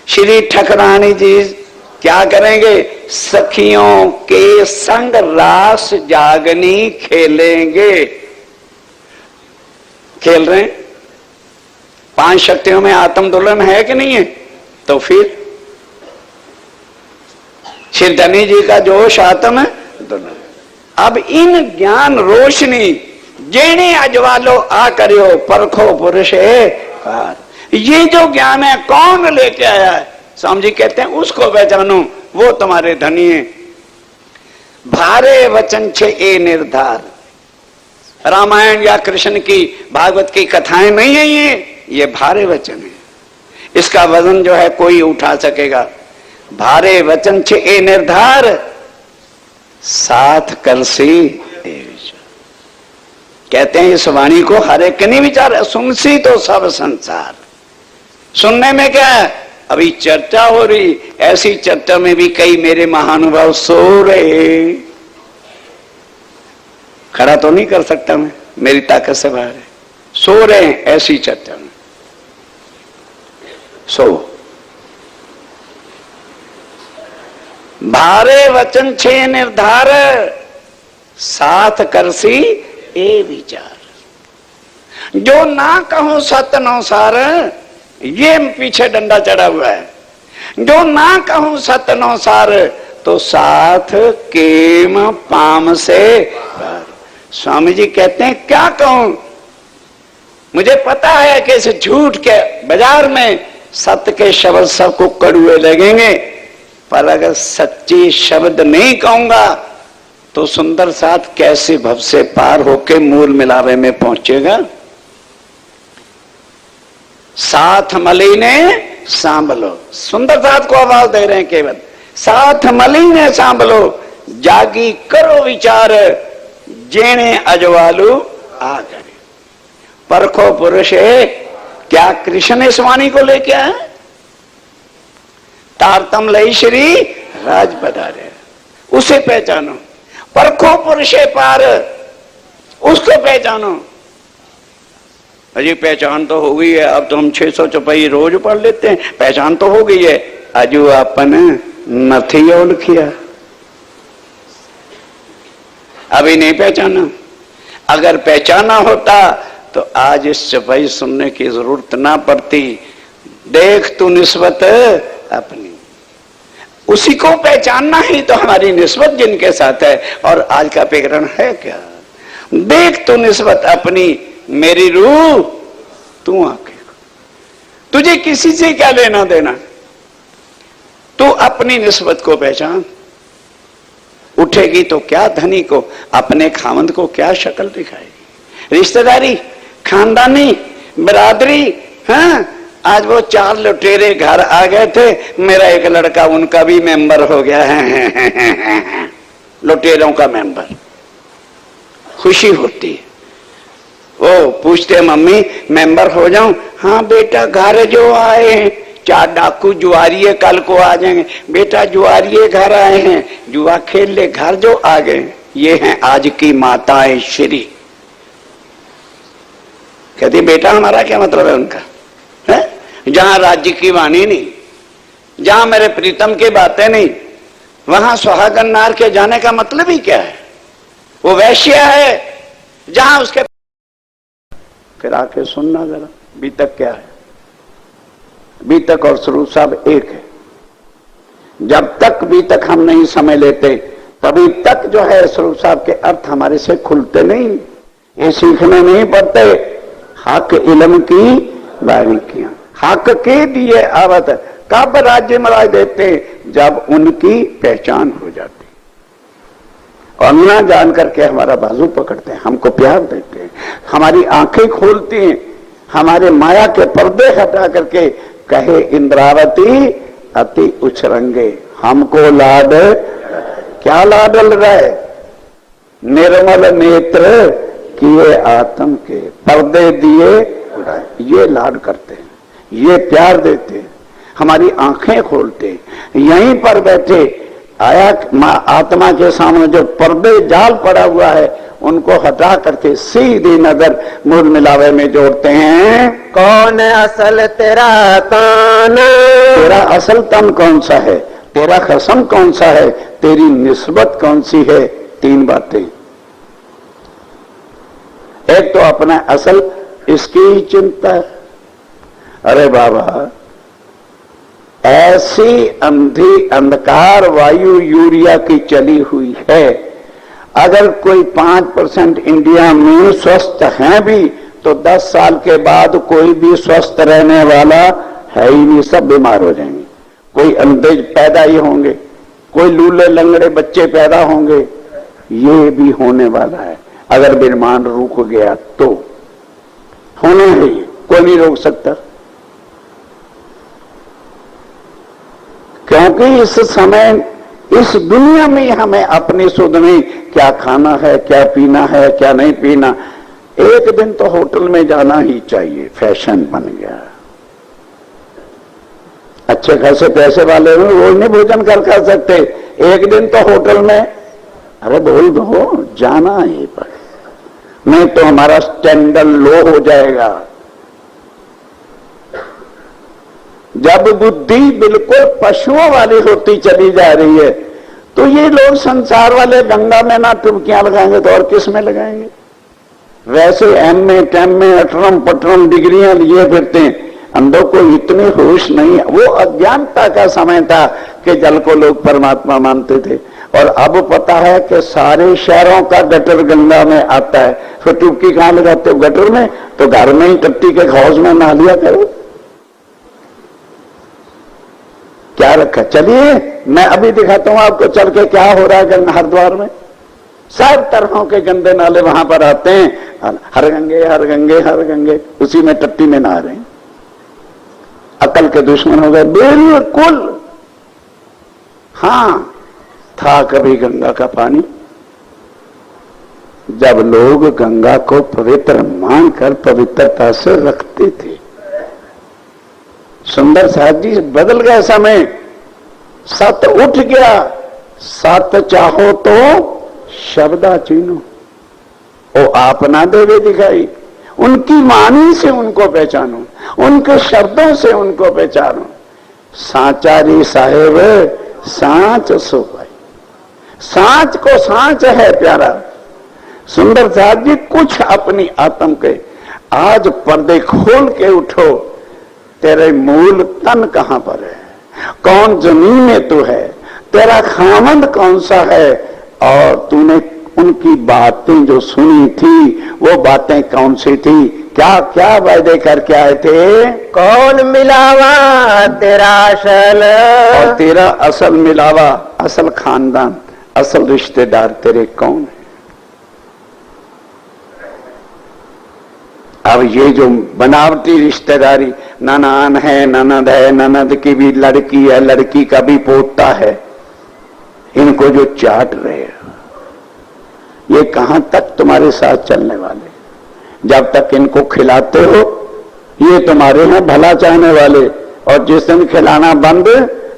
श्री ठाकुरानी जी क्या करेंगे? सखियों के संग रास जागनी खेलेंगे। खेल रहे हैं। 5 शक्तियों में आत्म दोलन है कि नहीं है? तो फिर शिरधनी जी का जोश आत्म दोलन। अब इन ज्ञान रोशनी जेने अजवालो आ करियो परखो पुरुष है। ये जो ज्ञान है कौन लेके आया है? स्वामी जी कहते हैं उसको पहचानो, वो तुम्हारे धनी है। भारे वचन छे ए निर्धार। रामायण या कृष्ण की भागवत की कथाएं नहीं है, ये भारे वचन है। इसका वजन जो है कोई उठा सकेगा। भारे वचन छे ए निर्धार, साथ करसी कहते हैं इस वाणी को हर एक नहीं विचार, सुनसी तो सब संसार। सुनने में क्या है? अभी चर्चा हो रही, ऐसी चर्चा में भी कई मेरे महानुभाव सो रहे। खड़ा तो नहीं कर सकता मैं, मेरी ताकत से बाहर है। सो रहे हैं ऐसी चर्चा में। सो भारे वचन छे निर्धार, साथ करसी ए विचार। जो ना कहूं सत नो सार, ये पीछे डंडा चढ़ा हुआ है। जो ना कहूं सत नो सार, तो साथ केम पाम से। स्वामी जी कहते हैं क्या कहूं? मुझे पता है कि इस झूठ के बाजार में सत्य के शब्द सबको कड़ुए लगेंगे, पर अगर सच्ची शब्द नहीं कहूंगा तो सुंदर साथ कैसे भव से पार होके मूल मिलावे में पहुंचेगा। साथ मलीने सांभलो, सुंदर साथ को आवाज दे रहे हैं केवल। साथ मलीने सांभलो, जागी करो विचार, जेने अजवालू आ करे। परखो पुरुष है। क्या कृष्ण इस वाणी को लेके आए? तारतम लई श्री राज पधारे, उसे पहचानो। परखो पुरुषे पार, उसको पहचानो। अजी पहचान तो हो गई है, अब तो हम 600 चौपाई रोज पढ़ लेते हैं, पहचान तो हो गई है। अजू अपन नथी ओल किया, अभी नहीं पहचाना। अगर पहचाना होता तो आज इस चौपाई सुनने की जरूरत ना पड़ती। देख तू निस्बत अपनी, उसी को पहचानना ही तो हमारी निस्बत जिनके साथ है। और आज का प्रकरण है क्या? देख तू निस्बत अपनी, मेरी रूह तू आंखें। तुझे किसी से क्या लेना देना? तू अपनी निस्बत को पहचान। उठेगी तो क्या धनी को, अपने खामंद को क्या शक्ल दिखाएगी। रिश्तेदारी, खानदानी, बिरादरी। हाँ, आज वो 4 लुटेरे घर आ गए थे, मेरा एक लड़का उनका भी मेंबर हो गया है, लुटेरों का मेंबर। खुशी होती है। वो पूछते मम्मी मेंबर हो जाऊं? हाँ बेटा, घर जो आए 4 डाकू जुआरिये कल को आ जाएंगे। बेटा जुआरिये घर आए हैं, जुआ खेल ले, घर जो आ गए। ये हैं आज की माताएं श्री। कहती बेटा हमारा क्या मतलब है उनका, है? जहां राज्य की वाणी नहीं, जहां मेरे प्रीतम की बातें नहीं, वहां सुहागन नार के जाने का मतलब ही क्या है? वो वैश्य है जहां उसके। फिर आके सुनना जरा, बीतक क्या है। बीतक और स्वरूप साहब एक है। जब तक बीतक हम नहीं समझ लेते तभी तक जो है स्वरूप साहब के अर्थ हमारे से खुलते नहीं। ये सीखने नहीं पड़ते। हक इल्म की बारीकियां, हक के दिए आवत कब राज्य मराज देते, जब उनकी पहचान हो जाती और ना जान करके हमारा बाजू पकड़ते हैं, हमको प्यार देते हैं, हमारी आंखें खोलती हैं, हमारे माया के पर्दे हटा करके कहे इंद्रावती अति उछरंगे, हमको लाड। क्या लाडल रहे? निर्मल नेत्र किए आत्म के, पर्दे दिए उड़ाए। ये लाड करते हैं, ये प्यार देते हैं, हमारी आंखें खोलते हैं। यहीं पर बैठे आया आत्मा के सामने जो पर्दे जाल पड़ा हुआ है उनको हटा करके सीधी नजर मूल मिलावे में जोड़ते हैं। कौन असल तेरा तन, तेरा असल तन कौन सा है, तेरा खसम कौन सा है, तेरी निस्बत कौन सी है। 3 बातें। एक तो अपना असल, इसकी ही चिंता। अरे बाबा, ऐसी अंधी अंधकार वायु यूरिया की चली हुई है, अगर कोई 5% इंडिया में स्वस्थ हैं भी तो 10 साल के बाद कोई भी स्वस्थ रहने वाला है ही नहीं, सब बीमार हो जाएंगे। कोई अंधे पैदा ही होंगे, कोई लूले लंगड़े बच्चे पैदा होंगे, ये भी होने वाला है। अगर विमान रुक गया तो होना है, कोई नहीं रोक सकता। क्योंकि इस समय इस दुनिया में हमें अपनी सुध नहीं, क्या खाना है, क्या पीना है, क्या नहीं पीना। एक दिन तो होटल में जाना ही चाहिए, फैशन बन गया। अच्छे खासे पैसे वाले हो रोज नहीं भोजन कर सकते, एक दिन तो होटल में, अरे बोल दो जाना ही पड़े, नहीं तो हमारा स्टैंडर्ड लो हो जाएगा। जब बुद्धि बिल्कुल पशुओं वाली होती चली जा रही है तो ये लोग संसार वाले गंगा में ना टुबकियां लगाएंगे तो और किस में लगाएंगे। वैसे एमए टेमए अठरम पटरम डिग्रियां लिए फिरते हैं, अंधों को इतनी होश नहीं है। वो अज्ञानता का समय था कि जल को लोग परमात्मा मानते थे, और अब पता है कि सारे शहरों का गटर गंगा में आता है। फिर टुबकी कहां लगाते हो? गटर में। तो घर में ही टट्टी के हौज में नहा लिया करो। क्या रखा? चलिए मैं अभी दिखाता हूं आपको चल के क्या हो रहा है गंगा हरिद्वार में। सब तरहों के गंदे नाले वहां पर आते हैं, हर गंगे हर गंगे हर गंगे, उसी में टट्टी में नहा रहे हैं। अकल के दुश्मन हो गए बिल्कुल। हां, था कभी गंगा का पानी, जब लोग गंगा को पवित्र मानकर पवित्रता से रखते थे। सुंदर साहब जी बदल गए समय, सत उठ गया। सत चाहो तो शब्दा चीनो, ओ आप ना देवे दिखाई। उनकी वाणी से उनको पहचानो, उनके शब्दों से उनको पहचानो। साचारी साहेब सांच सो पाई, सांच को सांच है प्यारा। सुंदर साहब जी कुछ अपनी आत्म के आज पर्दे खोल के उठो। तेरे मूल तन कहां पर है, कौन जमीन में तू है, तेरा खामंद कौन सा है, और तूने उनकी बातें जो सुनी थी वो बातें कौन सी थी, क्या क्या वायदे करके आए थे? कौन मिलावा तेरा असल, और तेरा असल मिलावा, असल खानदान, असल रिश्तेदार तेरे कौन है? अब ये जो बनावटी रिश्तेदारी, ननान है, ननद है, ननद की भी लड़की है, लड़की का भी पोता है, इनको जो चाट रहे हैं, ये कहां तक तुम्हारे साथ चलने वाले? जब तक इनको खिलाते हो, ये तुम्हारे हैं भला चाहने वाले, और जिस दिन खिलाना बंद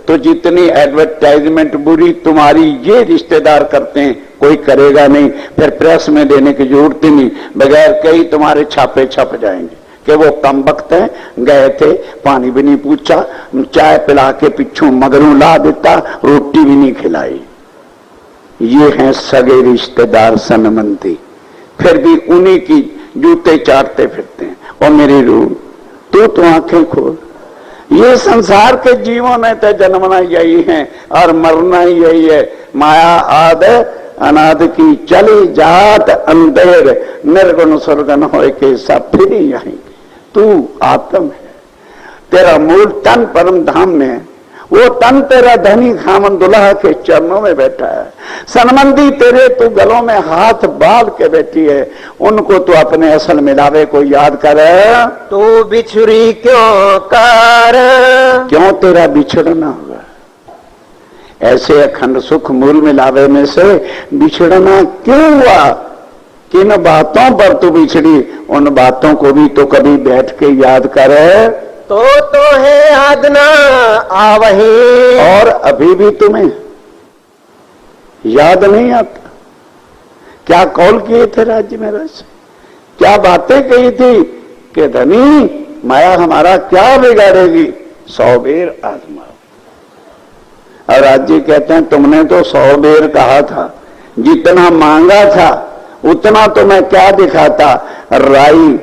तो जितनी एडवर्टाइजमेंट बुरी तुम्हारी ये रिश्तेदार करते हैं कोई करेगा नहीं, फिर प्रेस में देने की जरूरत ही नहीं, बगैर कई तुम्हारे छापे छप जाएंगे कि वो कम वक्त है, गए थे, पानी भी नहीं पूछा, चाय पिला के पिछू मगरू ला देता, रोटी भी नहीं खिलाई। ये हैं सगे रिश्तेदार सनमंदी, फिर भी उन्हीं की जूते चाटते फिरते हैं। और मेरी रूह तो आंखें खोल, ये संसार के जीवों में तो जन्मना यही है और मरना ही यही है। माया आद अनाद की चली जात अंधेर, निर्गुण सुरगन होए के सब फिर यहीं। तू आत्म है, तेरा मूल तन परम धाम में है, वो तन तेरा धनी खामन दुल्हा के चरणों में बैठा है। सनमंदी तेरे तू गलों में हाथ बांध के बैठी है, उनको तू अपने असल मिलावे को याद कर। तू बिछुरी क्यों कर, क्यों तेरा बिछड़ना होगा? ऐसे अखंड सुख मूल मिलावे में से बिछड़ना क्यों हुआ? किन बातों पर तू बिछड़ी, उन बातों को भी तो कभी बैठ के याद कर। तो है याद ना आवही, और अभी भी तुम्हें याद नहीं आता? क्या कौल किए थे राज्य में रस, क्या बातें कही थी कि धनी माया हमारा क्या बिगाड़ेगी, 100 बेर आजमाओ। और राज्य कहते हैं तुमने तो 100 बेर कहा था, जितना मांगा था उतना तो मैं क्या दिखाता। राई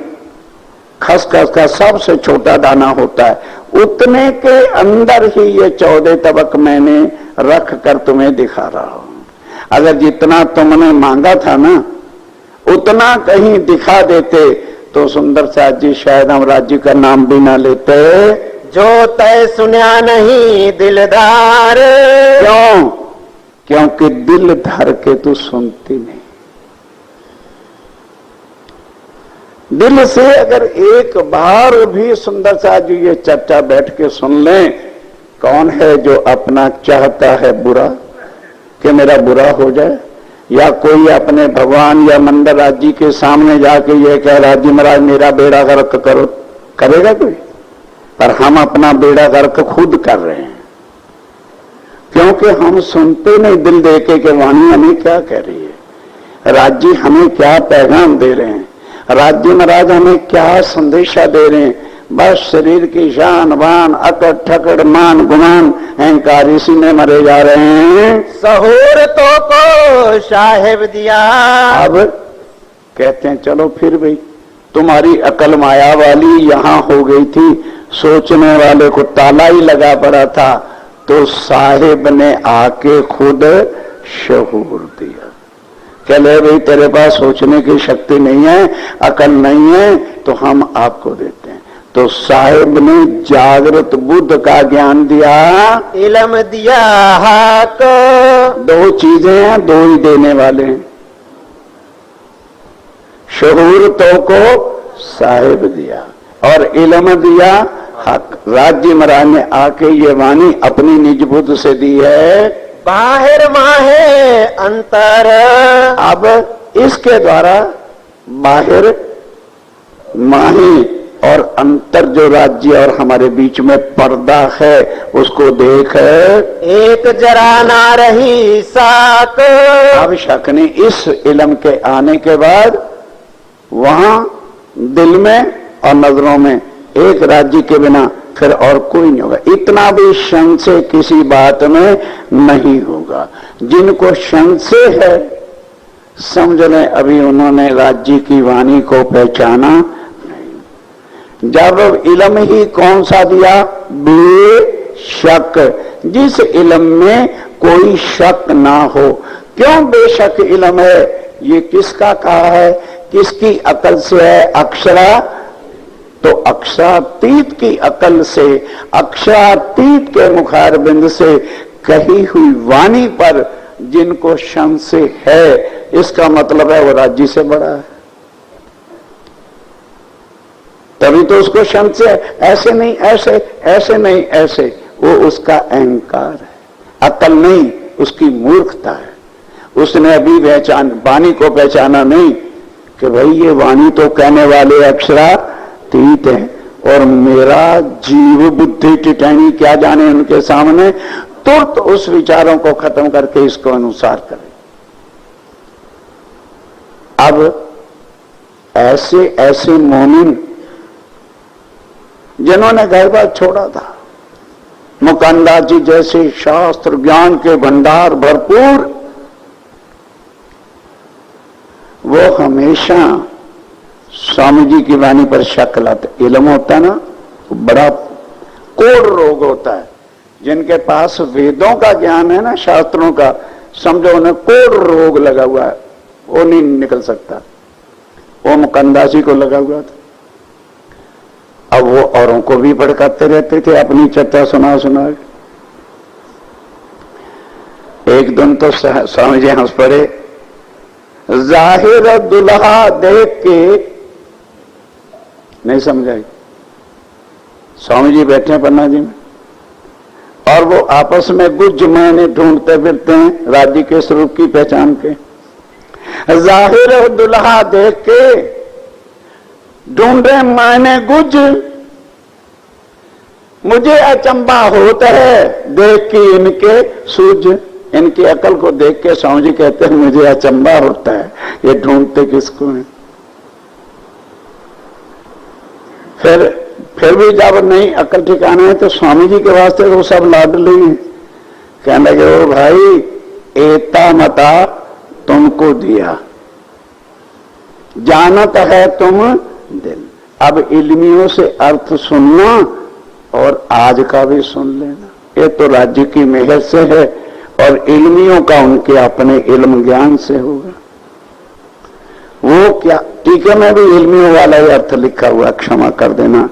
खसखस का सबसे छोटा दाना होता है, उतने के अंदर ही ये 14 तबक मैंने रख कर तुम्हें दिखा रहा हूं। अगर जितना तुमने मांगा था ना उतना कहीं दिखा देते तो सुंदर साथ जी शायद हम राज्य का नाम भी ना लेते। जो तय सुना नहीं दिलदार, क्यों? क्योंकि दिल धर के तू सुनती नहीं। दिल से अगर एक बार भी सुंदर सा जी ये चर्चा बैठ के सुन लें, कौन है जो अपना चाहता है बुरा कि मेरा बुरा हो जाए, या कोई अपने भगवान या मंदराज जी के सामने जाके ये कह रहा जी महाराज मेरा बेड़ा गर्क करो, करेगा कोई? पर हम अपना बेड़ा गर्क खुद कर रहे हैं, क्योंकि हम सुनते नहीं दिल देके कि वाणी हमें क्या कह रही है, राज्य हमें क्या पैगाम दे रहे हैं, राज्य महाराज हमें क्या संदेशा दे रहे हैं। बस शरीर की शान बान अकड़ ठकड़ मान गुमान अहंकार इसी में मरे जा रहे हैं। सहूरतों को साहेब दिया, अब कहते हैं चलो फिर भाई तुम्हारी अकल माया वाली यहां हो गई थी, सोचने वाले को ताला ही लगा पड़ा था, तो साहेब ने आके खुद शहूर दिया। चले भाई तेरे पास सोचने की शक्ति नहीं है, अकल नहीं है, तो हम आपको देते हैं। तो साहेब ने जागृत बुद्ध का ज्ञान दिया, इल्म दिया हक। 2 चीजें हैं, 2 ही देने वाले हैं। शहूरतों को साहेब दिया और इल्म दिया हक। राज्य महाराज ने आके ये वाणी अपनी निज बुद्ध से दी है, बाहर माहे अंतर। अब इसके द्वारा बाहर माही और अंतर जो राज्य और हमारे बीच में पर्दा है उसको देख। एक जरा ना रही साक। अब शक नहीं, इस इल्म के आने के बाद वहां दिल में और नजरों में एक राज्य के बिना फिर और कोई नहीं होगा। इतना भी संशय किसी बात में नहीं होगा। जिनको संशय है समझ लें अभी उन्होंने राज्य की वाणी को पहचाना नहीं। जब इल्म ही कौन सा दिया, बेशक, जिस इल्म में कोई शक ना हो। क्यों बेशक इल्म है, ये किसका कहा है, किसकी अकल से है? अक्षरा तो अक्षरातीत की अकल से, अक्षरातीत के मुखारबिंद से कही हुई वाणी पर जिनको संशय है, इसका मतलब है वो राज्य से बड़ा है। तभी तो उसको संशय, ऐसे नहीं ऐसे, ऐसे नहीं ऐसे, वो उसका अहंकार है, अकल नहीं, उसकी मूर्खता है। उसने अभी वाणी को पहचाना नहीं कि भाई ये वाणी तो कहने वाले अक्षरातीत है, और मेरा जीव बुद्धि टिटैनी क्या जाने उनके सामने। तुरंत उस विचारों को खत्म करके इसको अनुसार करें। अब ऐसे ऐसे मोमिन जिन्होंने घर बार छोड़ा था, मुकंदा जी जैसे शास्त्र ज्ञान के भंडार भरपूर, वो हमेशा स्वामी जी की वाणी पर शक लाते। इल्म होता है ना, बड़ा कोढ़ रोग होता है। जिनके पास वेदों का ज्ञान है ना, शास्त्रों का, समझो उन्हें कोढ़ रोग लगा हुआ है, वो नहीं निकल सकता। वो मुकंदासी को लगा हुआ था। अब वो औरों को भी भड़काते रहते थे अपनी चर्चा सुना सुना। एक दिन तो स्वामी जी हंस पड़े, जाहिर दुल्हा देख के, नहीं समझाई। स्वामी जी बैठे पन्ना जी में, और वो आपस में गुज मायने ढूंढते फिरते हैं राज्य के स्वरूप की पहचान के। जाहिर दुल्हा देख के ढूंढे मायने गुज, मुझे अचंबा होता है देख के इनके सूझ। इनकी अकल को देख के स्वामी जी कहते हैं मुझे अचंबा होता है, ये ढूंढते किसको है। फिर भी जब नहीं अकल ठिकाना है तो स्वामी जी के वास्ते तो सब लाडली हैं। कहने लगे ओ भाई, एता मता तुमको दिया, जानत है तुम दिल। अब इल्मियों से अर्थ सुनना और आज का भी सुन लेना, ये तो राज्य की मेहर से है, और इल्मियों का उनके अपने इल्म ज्ञान से होगा। वो क्या टीके में भी इल्मियों वाला ही अर्थ लिखा हुआ, क्षमा कर देना,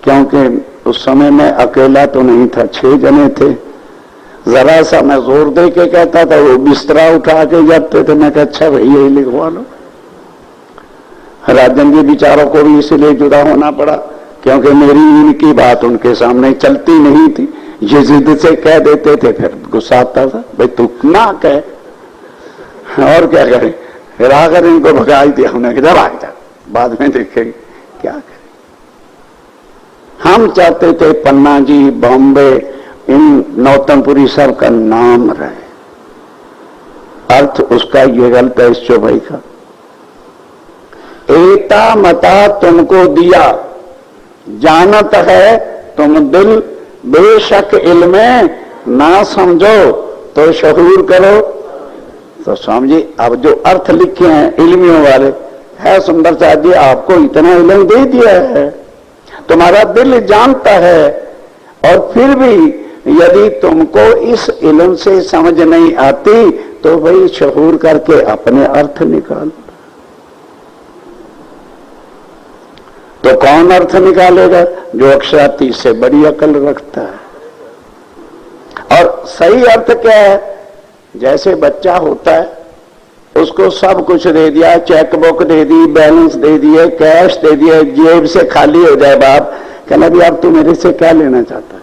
क्योंकि उस समय मैं अकेला तो नहीं था, 6 जने थे। जरा सा मैं जोर दे के कहता था, वो बिस्तरा उठा के जाते थे। मैं कहता अच्छा भाई यही लिखवा लो। राजन जी बेचारों को भी इसलिए जुदा होना पड़ा, क्योंकि मेरी इनकी बात उनके सामने चलती नहीं थी। ये जिद से कह देते थे, फिर गुस्सा आता था, भाई तू ना कह, और क्या करें। फिर आकर इनको भगा दिया हमने, जब आ जा बाद में देखेंगे क्या करें। हम चाहते थे पन्ना जी, बॉम्बे, इन नौतमपुरी सब का नाम रहे। अर्थ उसका ये गलत है इस भाई का। एता मता तुमको दिया, जानत है तुम दिल, बेशक इल्म ना समझो तो शहूर करो। तो स्वामी जी अब जो अर्थ लिखे हैं इल्मियों वाले है, सुंदर साहब जी आपको इतना इल्म दे दिया है, तुम्हारा दिल जानता है, और फिर भी यदि तुमको इस इल्म से समझ नहीं आती तो भाई शहूर करके अपने अर्थ निकाल। तो कौन अर्थ निकालेगा? जो अक्षरातीत से बड़ी अकल रखता है। और सही अर्थ क्या है? जैसे बच्चा होता है, उसको सब कुछ दे दिया, चेकबुक दे दी, बैलेंस दे दिए, कैश दे दिए, जेब से खाली हो जाए बाप, कहना भी अब तू मेरे से क्या लेना चाहता है?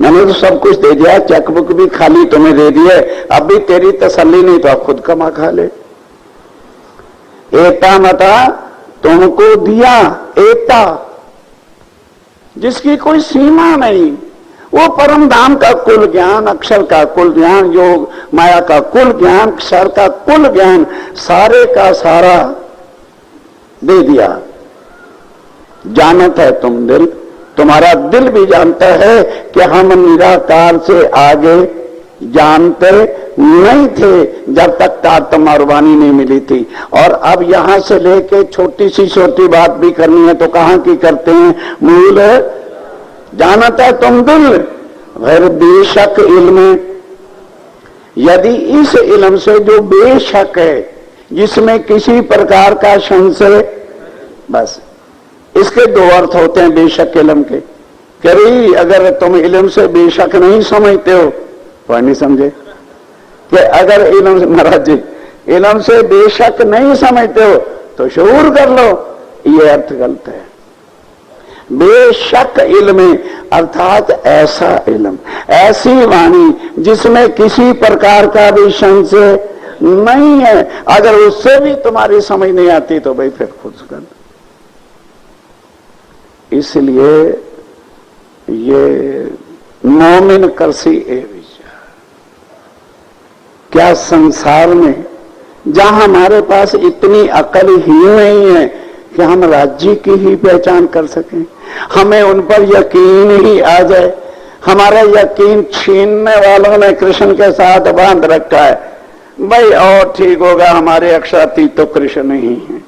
मैंने तो सब कुछ दे दिया, चेकबुक भी खाली तुम्हें दे दिए, अब भी तेरी तसल्ली नहीं तो आप खुद कमा खा ले। एता मता तुमको दिया, एता जिसकी कोई सीमा नहीं, वो परम धाम का कुल ज्ञान, अक्षर का कुल ज्ञान, योग माया का कुल ज्ञान, क्षर का कुल ज्ञान, सारे का सारा दे दिया। जानत है तुम दिल, तुम्हारा दिल भी जानता है कि हम निराकार से आगे जानते नहीं थे जब तक तारतम और वाणी नहीं मिली थी। और अब यहां से लेके छोटी सी छोटी बात भी करनी है तो कहां की करते हैं? मूल जानत है तुम दिल, फिर बेशक इल्म, यदि इस इल्म से जो बेशक है, जिसमें किसी प्रकार का संशय, बस इसके दो अर्थ होते हैं बेशक इल्म के। कह रही अगर तुम इल्म से बेशक नहीं समझते हो तो नहीं समझे कि अगर इल्म से, महाराज जी इल्म से बेशक नहीं समझते हो तो शऊर कर लो, ये अर्थ गलत है। बेशक इल्म अर्थात ऐसा इल्म, ऐसी वाणी जिसमें किसी प्रकार का भी संशय नहीं है। अगर उससे भी तुम्हारी समझ नहीं आती तो भाई फिर खुद कर। इसलिए ये मोमिन करसी ए विचार, क्या संसार में जहां हमारे पास इतनी अकल ही नहीं है कि हम राज्य की ही पहचान कर सकें, हमें उन पर यकीन ही आ जाए। हमारा यकीन छीनने वालों ने कृष्ण के साथ बांध रखा है, भाई और ठीक होगा हमारे अक्षरातीत तो कृष्ण ही है।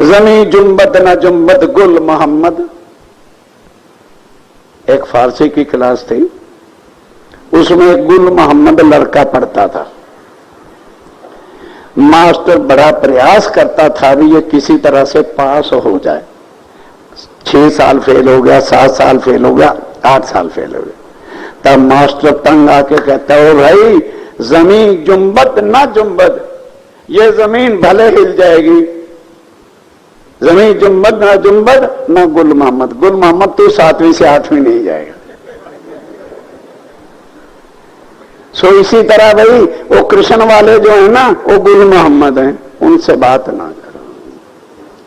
जमी जुम्बत न जुम्बत गुल मोहम्मद, एक फारसी की क्लास थी, उसमें एक गुल मोहम्मद लड़का पढ़ता था। मास्टर बड़ा प्रयास करता था भी ये किसी तरह से पास हो जाए। 6 साल फेल हो गया, 7 साल फेल हो गया, 8 साल फेल हो गया। तब मास्टर तंग आके कहता है भाई जमीन जुम्बत ना जुम्बत, ये जमीन भले हिल जाएगी, जमीन जुम्बत ना जुम्बत ना गुल मोहम्मद, गुल मोहम्मद तो 7वीं से 8वीं नहीं जाएगा। सो इसी तरह भाई वो कृष्ण वाले जो है ना वो गुल मोहम्मद हैं, उनसे बात ना करो,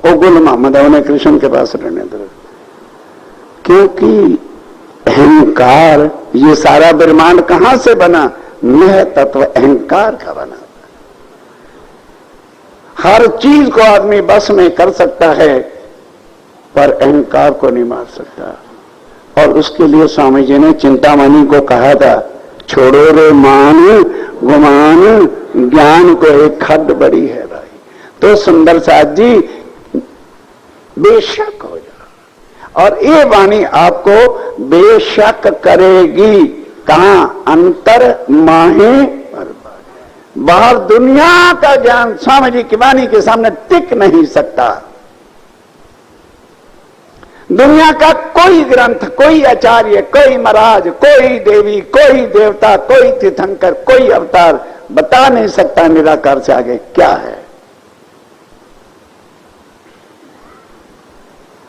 वो गुल मोहम्मद है, उन्हें कृष्ण के पास रहने दो। क्योंकि अहंकार, ये सारा ब्रह्मांड कहां से बना? मैं तत्व अहंकार का बना। हर चीज को आदमी बस में कर सकता है पर अहंकार को नहीं मार सकता। और उसके लिए स्वामी जी ने चिंतामणि को कहा था, छोड़ो रे मान गुमान, ज्ञान को एक खड्ड बड़ी है भाई। तो सुंदर साथ जी बेशक हो जाओ, और ये वाणी आपको बेशक करेगी। कहां? अंतर माहे बाहर दुनिया का ज्ञान स्वामी जी की वाणी के सामने टिक नहीं सकता। दुनिया का कोई ग्रंथ, कोई आचार्य, कोई महाराज, कोई देवी, कोई देवता, कोई तीर्थंकर, कोई अवतार बता नहीं सकता निराकार से आगे क्या है।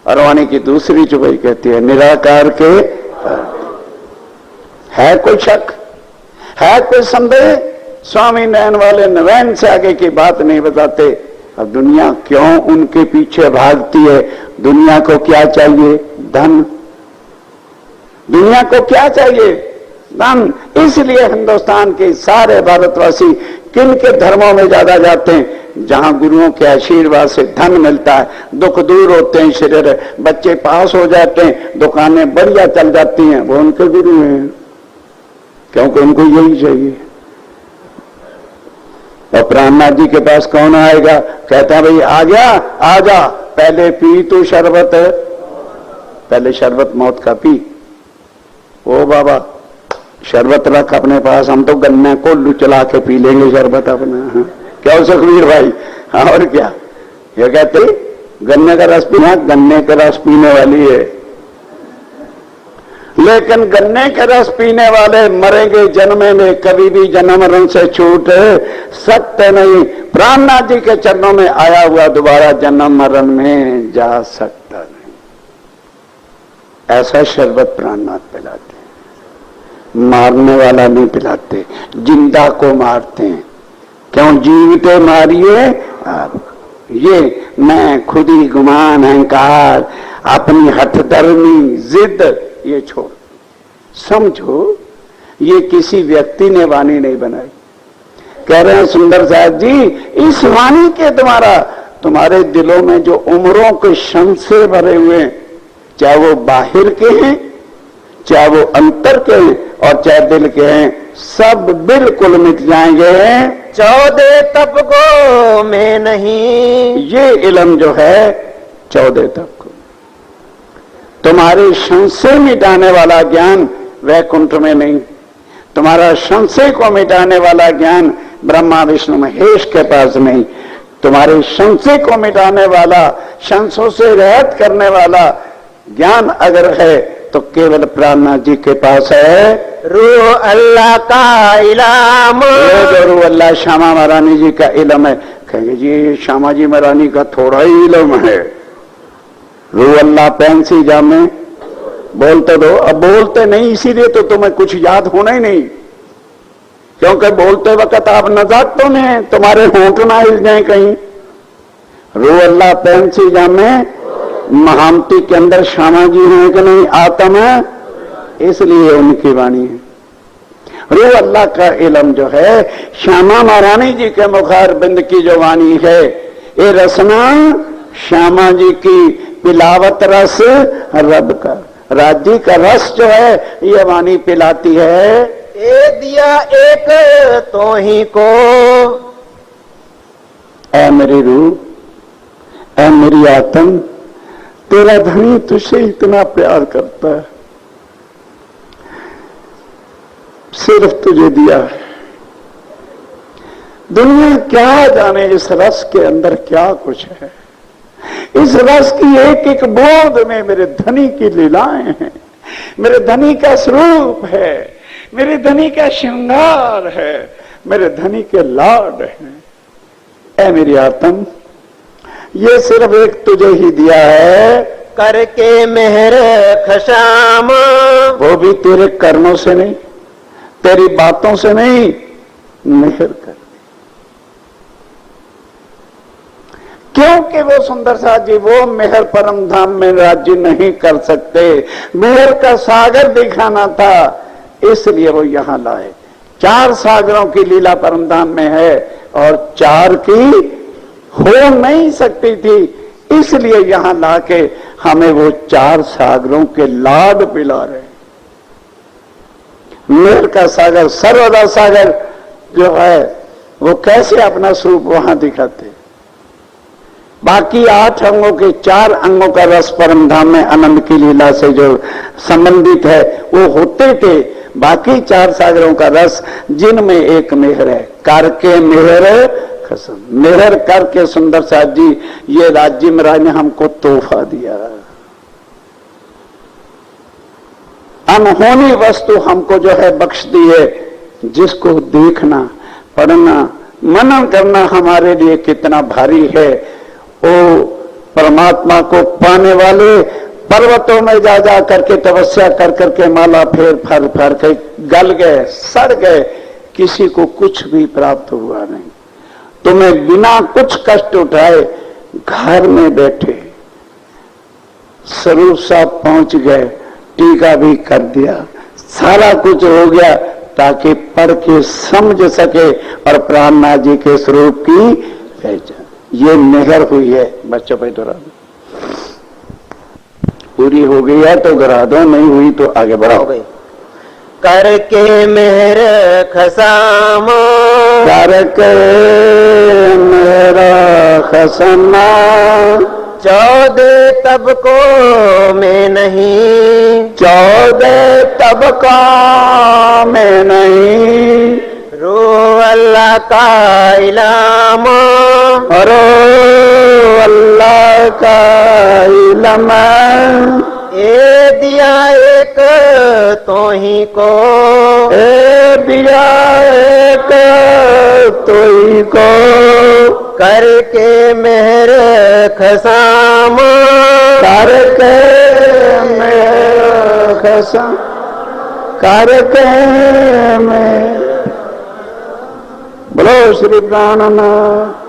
और वाणी की दूसरी चुबाई कहती है निराकार के है कोई शक, है कोई संदेह? स्वामी नयन वाले नवैन से आगे की बात नहीं बताते। अब दुनिया क्यों उनके पीछे भागती है? दुनिया को क्या चाहिए? धन। दुनिया को क्या चाहिए? धन। इसलिए हिंदुस्तान के सारे भारतवासी किन के धर्मों में ज्यादा जाते हैं? जहां गुरुओं के आशीर्वाद से धन मिलता है, दुख दूर होते हैं, शरीर बच्चे पास हो जाते हैं, दुकानें बढ़िया चल जाती हैं, वो उनके गुरु हैं, क्योंकि उनको यही चाहिए। और प्राणनाथ जी के पास कौन आएगा? कहता है भाई आ गया, आ जा, पहले पी तू शरबत, पहले शरबत मौत का पी। ओ बाबा शरबत रख अपने पास, हम तो गन्ने को लुचला के पी लेंगे शरबत अपना। हाँ? क्या हो सुखवीर भाई? हाँ और क्या? ये कहते गन्ने का रस पीना, गन्ने का रस पीने वाली है, लेकिन गन्ने के रस पीने वाले मरेंगे जन्मे में, कभी भी जन्म मरण से छूट सकते नहीं। प्राणनाथ जी के चरणों में आया हुआ दोबारा जन्म मरण में जा सकता नहीं। ऐसा शरबत प्राणनाथ पिलाते, मारने वाला नहीं पिलाते, जिंदा को मारते हैं। क्यों? जीवते मारिए आप। ये मैं खुदी गुमान अहंकार अपनी हठधर्मी जिद ये छोड़। समझो ये किसी व्यक्ति ने वाणी नहीं बनाई। कह रहे हैं सुंदर साहब जी इस वाणी के द्वारा तुम्हारे दिलों में जो उम्रों के संशय भरे हुए हैं, चाहे वो बाहर के हैं, चाहे वो अंतर के हैं, और चाहे दिल के हैं, सब बिल्कुल मिट जाएंगे। 14 तप को में नहीं, ये इल्म जो है 14 तप को। तुम्हारे संशय मिटाने वाला ज्ञान वैकुंठ में नहीं, तुम्हारा संशय को मिटाने वाला ज्ञान ब्रह्मा विष्णु महेश के पास नहीं। तुम्हारे संशय को मिटाने वाला, संशयों से रहित करने वाला ज्ञान अगर है तो केवल प्राणनाथ जी के पास है। रूह अल्लाह का इल्म, जो रूह अल्लाह श्यामा महारानी जी का इल्म है। कहेंगे जी श्यामा जी महारानी का थोड़ा ही इल्म है, रूह अल्लाह पेंसी जामे बोलते दो। अब बोलते नहीं इसीलिए तो तुम्हें कुछ याद होना ही नहीं, क्योंकि बोलते वक्त आप नजाकतों में तुम्हारे होंठ ना हिल जाए कहीं। रूह अल्लाह पेंसी जामे महामती के अंदर श्यामा जी हैं कि नहीं, आत्म है, इसलिए उनकी वाणी है। रूह अल्लाह का इल्म जो है श्यामा महारानी जी के मुखार बिंद की जो वाणी है, ये रसना श्यामा जी की पिलावत रस रब का, राज्य का रस जो है ये वाणी पिलाती है। ए दिया एक तो ही को, ऐ मेरी रूह, ऐ मेरी आत्म, तेरा धनी तुझसे इतना प्यार करता है, सिर्फ तुझे दिया है। दुनिया क्या जाने इस रस के अंदर क्या कुछ है। इस रस की एक एक बूंद में मेरे धनी की लीलाएं हैं, मेरे धनी का स्वरूप है, मेरे धनी का श्रृंगार है, मेरे धनी के लाड हैं। ऐ मेरी आत्म, ये सिर्फ एक तुझे ही दिया है, करके मेहर खशाम, वो भी तेरे कर्मों से नहीं, तेरी बातों से नहीं, मेहर कर। क्योंकि वो सुंदर साथ जी वो मेहर परम धाम में राज्य नहीं कर सकते, मेहर का सागर दिखाना था, इसलिए वो यहां लाए। 4 सागरों की लीला परम धाम में है और 4 की हो नहीं सकती थी, इसलिए यहां लाके हमें वो 4 सागरों के लाड पिला रहे। मेहर का सागर, सर्वदा सागर जो है वो कैसे अपना स्वरूप वहां दिखाते। बाकी 8 अंगों के 4 अंगों का रस परम धाम में आनंद की लीला से जो संबंधित है वो होते थे। बाकी 4 सागरों का रस जिनमें एक मेहर है, करके मेहर खसम, मेहर करके सुंदर साथ जी ये राज्य महाराज ने हमको तोहफा दिया। अनहोनी वस्तु हमको जो है बख्श दी है, जिसको देखना, पढ़ना, मनन करना हमारे लिए कितना भारी है। वो परमात्मा को पाने वाले पर्वतों में जा जा करके तपस्या कर करके माला फेर फार फार के गल गए, सड़ गए, किसी को कुछ भी प्राप्त हुआ नहीं। तुम्हें बिना कुछ कष्ट उठाए घर में बैठे स्वरूप साहब पहुंच गए, टीका भी कर दिया, सारा कुछ हो गया ताकि पढ़ के समझ सके और प्राणनाथ जी के स्वरूप की पहचान। ये मेहर हुई है। बच्चों पे तो पूरी हो गई है तो गिरा दो, नहीं हुई तो आगे बढ़ाओ। करके मेहर खसाम, करके मेरा खसना, 14 तबकों में नहीं, 14 तबका में नहीं, रूह अल्लाह का इल्म, और अल्लाह का इल्म, ए दिया एक तो ही को, ए दिया एक तो ही को, करके मेहर खसाम, करके मेरा खसम, करके में बोलो श्री प्राणनाथ।